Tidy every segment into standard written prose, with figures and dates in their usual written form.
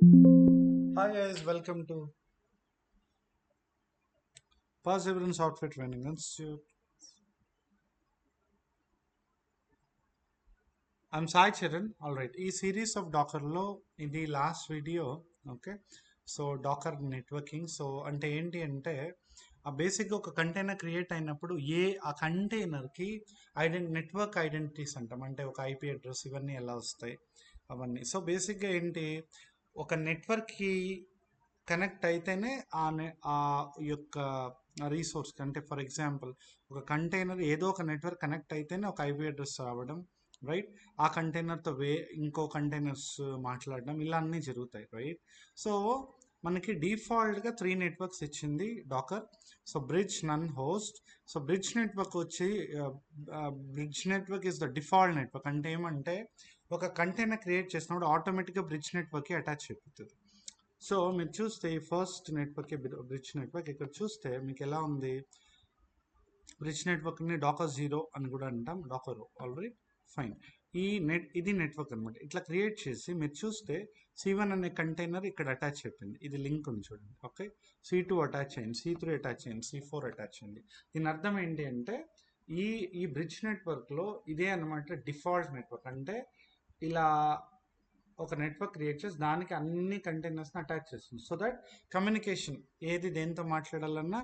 Hi guys, welcome to Perseverance Outfit Training Institute. I'm Sai Charan. Alright, ఈ series of డాకర్లో ఇది last video. Okay, so Dakar networking. So అంటే ఏంటి అంటే ఆ బేసిక్గా ఒక కంటైనర్ క్రియేట్ అయినప్పుడు ఆ కంటైనర్కి నెట్వర్క్ ఐడెంటిటీస్ అంటాం, అంటే ఒక ఐపీ అడ్రస్ ఇవన్నీ ఎలా వస్తాయి అవన్నీ. సో బేసిక్గా ఏంటి, ఒక నెట్వర్క్కి కనెక్ట్ అయితేనే ఆ యొక్క రీసోర్స్, అంటే ఫర్ ఎగ్జాంపుల్ ఒక కంటైనర్ ఏదో ఒక నెట్వర్క్ కనెక్ట్ అయితేనే ఒక ఐపీ అడ్రస్ రావడం, రైట్? ఆ కంటైనర్తో ఇంకో కంటైనర్స్ మాట్లాడడం, ఇలా అన్నీ జరుగుతాయి, రైట్? సో మనకి డిఫాల్ట్గా 3 నెట్వర్క్స్ ఇచ్చింది Dakar. So bridge, none, host. So bridge network వచ్చి bridge network is the default network. అంటే ఏమంటే ఒక కంటైనర్ క్రియేట్ చేసినప్పుడు ఆటోమేటిక్గా బ్రిడ్జ్ నెట్వర్క్కి అటాచ్ అయిపోతుంది. సో మీరు చూస్తే ఫస్ట్ నెట్వర్క్ బ్రిడ్జ్ నెట్వర్క్, ఇక్కడ చూస్తే మీకు ఎలా ఉంది, బ్రిడ్జ్ నెట్వర్క్ని డాకర్ 0 అని కూడా అంటాం, డాకర్ ఆల్రెడీ ఫైన్. ఇది నెట్వర్క్ అనమాట. ఇట్లా క్రియేట్ చేసి మీరు చూస్తే C1 అనే కంటైనర్ ఇక్కడ అటాచ్ అయిపోయింది. ఇది లింక్ ఉంది చూడండి. ఓకే, C2 అటాచ్ అయింది, C3 అటాచ్ అయింది, C4 అటాచ్ అయింది. దీని అర్థం ఏంటి అంటే ఈ ఈ బ్రిడ్జ్ నెట్వర్క్లో ఇదే అనమాట డిఫాల్ట్ నెట్వర్క్. అంటే ఇలా ఒక నెట్వర్క్ క్రియేట్ చేసి దానికి అన్ని కంటైనర్స్ని అటాచ్ చేస్తుంది. సో దట్ కమ్యూనికేషన్ ఏది దేంతో మాట్లాడాలన్నా,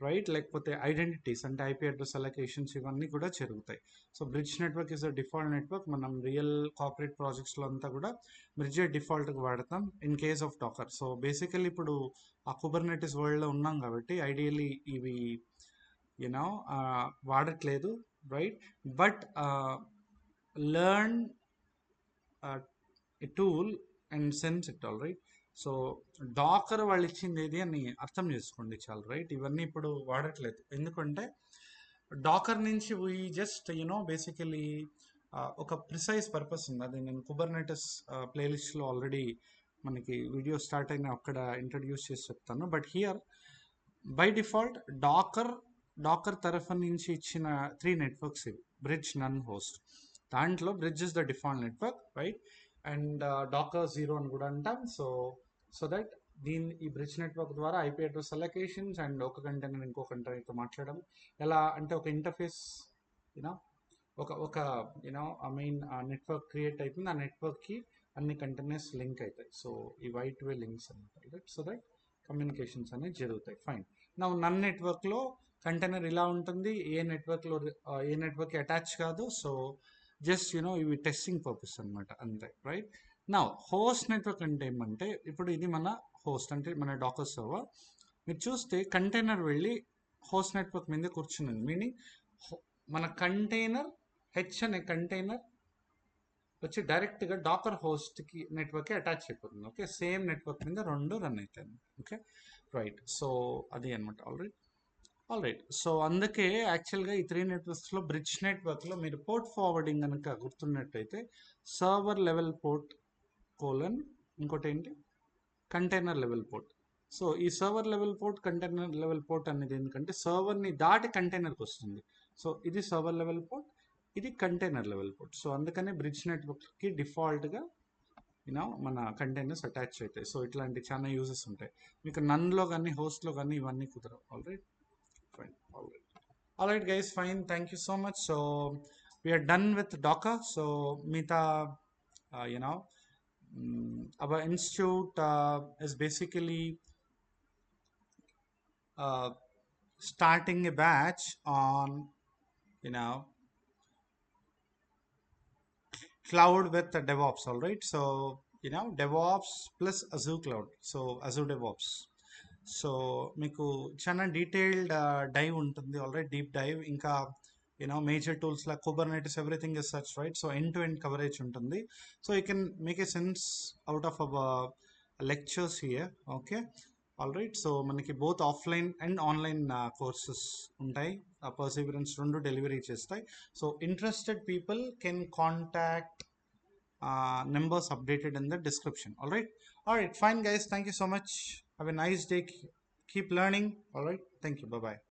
రైట్, లేకపోతే ఐడెంటిటీస్ అంటే ఐపీ అడ్రస్ అలొకేషన్స్ ఇవన్నీ కూడా జరుగుతాయి. So bridge network is a default network. మనం రియల్ కార్పొరేట్ ప్రాజెక్ట్స్లో అంతా కూడా బ్రిడ్జ్ డిఫాల్ట్గా వాడతాం in case of Docker. So basically ఇప్పుడు ఆ కుబర్నెటిస్ వరల్డ్లో ఉన్నాం కాబట్టి ఐడియలీ ఇవి యూనో వాడట్లేదు, right? But learn tool and sense it, all right. So Dakar వాళ్ళు ఇచ్చింది ఏది అని అర్థం చేసుకోండి చాలు, రైట్? ఇవన్నీ ఇప్పుడు వాడట్లేదు, ఎందుకంటే డాకర్ నుంచి వీ జస్ట్ బేసికలీ ఒక ప్రిసైజ్ పర్పస్ ఉంది. అది నేను కుబర్నెటిస్ ప్లేలిస్ట్లో ఆల్రెడీ మనకి వీడియో స్టార్ట్ అయిన అక్కడ ఇంట్రడ్యూస్ చేసి చెప్తాను. But here by default Docker తరఫు నుంచి ఇచ్చిన 3 నెట్వర్క్స్ ఇవి, బ్రిడ్జ్, నన్, హోస్ట్. దాంట్లో bridge is the default network, right? And Docker 0 అని కూడా అంటాం. సో దట్ ఈ బ్రిడ్జ్ నెట్వర్క్ ద్వారా ఐపీ అడ్రస్ అలొకేషన్స్ అండ్ ఒక కంటైనర్ ఇంకో కంటైనర్తో మాట్లాడడం. ఎలా అంటే ఒక ఇంటర్ఫేస్ యూనో ఒక మెయిన్ నెట్వర్క్ క్రియేట్ అయిపోయింది, ఆ నెట్వర్క్కి అన్ని కంటైనర్స్ లింక్ అవుతాయి. సో ఈ వైట్ వే లింక్స్ అనమాట, రైట్? సో దట్ కమ్యూనికేషన్స్ అనేవి జరుగుతాయి, ఫైన్. నన్ నెట్వర్క్లో కంటైనర్ ఇలా ఉంటుంది, ఏ నెట్వర్క్కి అటాచ్ కాదు. సో జస్ట్ ఇవి టెస్టింగ్ పర్పస్ అనమాట, అంతే, రైట్? నా హోస్ట్ నెట్వర్క్ అంటే ఏమంటే ఇప్పుడు ఇది మన హోస్ట్, అంటే మన డాకర్ సర్వర్. మీరు చూస్తే కంటైనర్ వెళ్ళి హోస్ట్ నెట్వర్క్ మీద కూర్చున్నది, మీనింగ్ మన కంటైనర్ అనే కంటైనర్ వచ్చి డైరెక్ట్గా డాకర్ హోస్ట్కి నెట్వర్క్కి అటాచ్ అయిపోతుంది. ఓకే, సేమ్ నెట్వర్క్ మీద 2 రన్ అవుతాయి. Okay, right. సో అది అనమాట, ఆల్రైట్. సో అందుకే యాక్చువల్గా ఈ 3 నెట్వర్క్స్లో బ్రిడ్జ్ నెట్వర్క్లో మీరు పోర్ట్ ఫార్వర్డింగ్ కనుక గుర్తున్నట్టయితే సర్వర్ లెవెల్ పోర్ట్ కోలన్ ఇంకోటి ఏంటి కంటైనర్ లెవెల్ పోర్ట్. సో ఈ server level port, container level port అనేది ఎందుకంటే సర్వర్ని దాటి కంటైనర్కి వస్తుంది. సో ఇది సర్వర్ లెవెల్ పోర్ట్, ఇది కంటైనర్ లెవెల్ పోర్ట్. సో అందుకనే బ్రిడ్జ్ నెట్వర్క్కి డిఫాల్ట్గా మన కంటైనర్స్ అటాచ్ అవుతాయి. సో ఇట్లాంటి చాలా యూజెస్ ఉంటాయి. మీకు నన్లో కానీ హోస్ట్లో కానీ ఇవన్నీ కుదరవు, alright, fine, alright guys, fine, thank you so much. So we're done with Docker. So మిగతా our institute is basically starting a batch on cloud with DevOps, all right? So DevOps plus Azure cloud, so Azure DevOps. So మీకు చాలా detailed dive ఉంటుంది, already deep dive. ఇంకా major tools like Kubernetes, everything is such, right? So end to end coverage ఉంటుంది. So you can make a sense out of our lectures here. Okay, all right. So మనకి both offline and online courses ఉంటాయి. Perseverance 2 delivery చేస్తాయి. So interested people can contact numbers updated in the description, all right, fine guys, thank you so much. Have a nice day, keep learning, all right, thank you, bye bye.